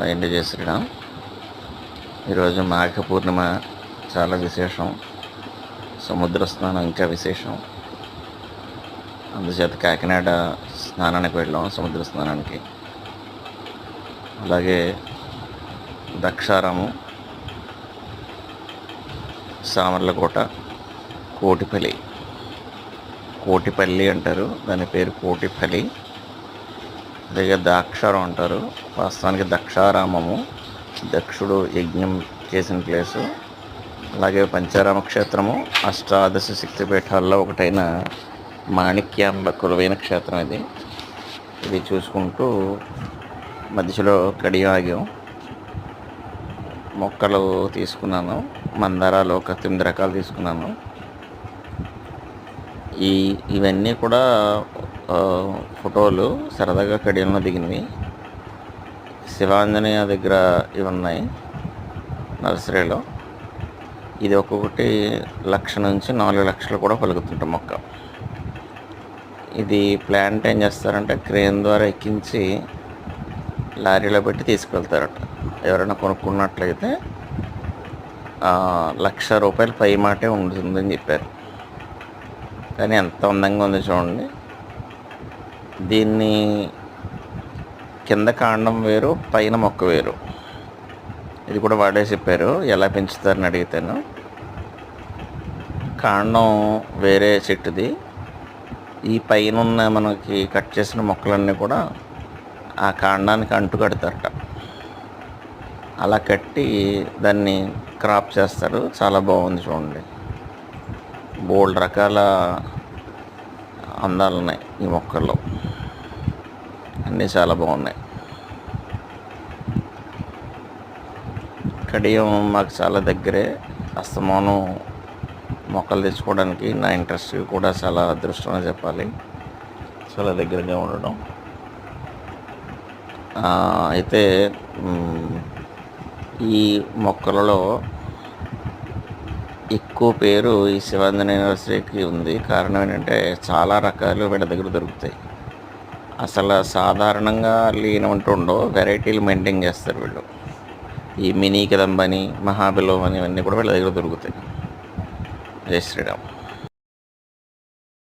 అయింది జయ శ్రీరామ్. ఈరోజు మాఘ పూర్ణిమ చాలా విశేషం. సముద్ర స్నానం ఇంకా విశేషం. అందుచేత కాకినాడ స్నానానికి వెళ్ళాం, సముద్ర స్నానానికి. అలాగే ద్రాక్షారామం, సామర్లకోట, కోటిపల్లి అంటారు, దాని పేరు కోటిపల్లి. అలాగే ద్రాక్షారం అంటారు, వాస్తవానికి ద్రాక్షారామము, దక్షుడు యజ్ఞం చేసిన ప్లేసు. అలాగే పంచారామ క్షేత్రము, అష్టాదశ శక్తిపీఠాల్లో ఒకటైన మాణిక్యాంబ కొలువైన క్షేత్రం ఇది. ఇది చూసుకుంటూ మధ్యలో కడియం ఆగాం. మొక్కలు తీసుకున్నాను, మందారాలు ఒక 9 రకాలు తీసుకున్నాను. ఇవన్నీ కూడా ఫోటోలు సరదాగా కడియంలో దిగినవి. శివాంజనేయ దగ్గర ఇవి ఉన్నాయి నర్సరీలో. ఇది ఒక్కొక్కటి 1,00,000 నుంచి 4 లక్షలు కూడా పలుకుతుంటాం మొక్క. ఇది ప్లాంట్ ఏం చేస్తారంటే క్రేన్ ద్వారా ఎక్కించి లారీలో పెట్టి తీసుకెళ్తారట. ఎవరైనా కొనుక్కున్నట్లయితే 1,00,000 రూపాయలు పై మాటే ఉంటుందని చెప్పారు. కానీ ఎంత అందంగా ఉంది చూడండి. దీన్ని కింద కాండం వేరు, పైన మొక్క వేరు. ఇది కూడా వాడే చెప్పారు ఎలా పెంచుతారని అడిగితేను. కాండం వేరే చెట్టుది, ఈ పైన ఉన్న మనకి కట్ చేసిన మొక్కలన్నీ కూడా ఆ కాండానికి అంటు కడతారట. అలా కట్టి దాన్ని క్రాప్ చేస్తారు. చాలా బాగుంది చూడండి. బోల్డ్ రకాల అందాలు ఉన్నాయి ఈ మొక్కల్లో, అన్నీ చాలా బాగున్నాయి. కడియం మాకు చాలా దగ్గరే. అస్తమానం మొక్కలు తెచ్చుకోవడానికి నా ఇంట్రెస్ట్ కూడా చాలా అదృష్టం అని చెప్పాలి, చాలా దగ్గరగా ఉండడం. అయితే ఈ మొక్కలలో ఎక్కువ పేరు ఈ శివాంజనేయ నర్సరీకి ఉంది. కారణం ఏంటంటే చాలా రకాలు వీళ్ళ దగ్గర దొరుకుతాయి. అసలు సాధారణంగా లేనివంటూ ఉండవు, వెరైటీలు మెయింటైన్ చేస్తారు వీళ్ళు. ఈ మినీ కదంబని, మహాబిలవం అని ఇవన్నీ కూడా వీళ్ళ దగ్గర దొరుకుతాయి. జై శ్రీరామ్.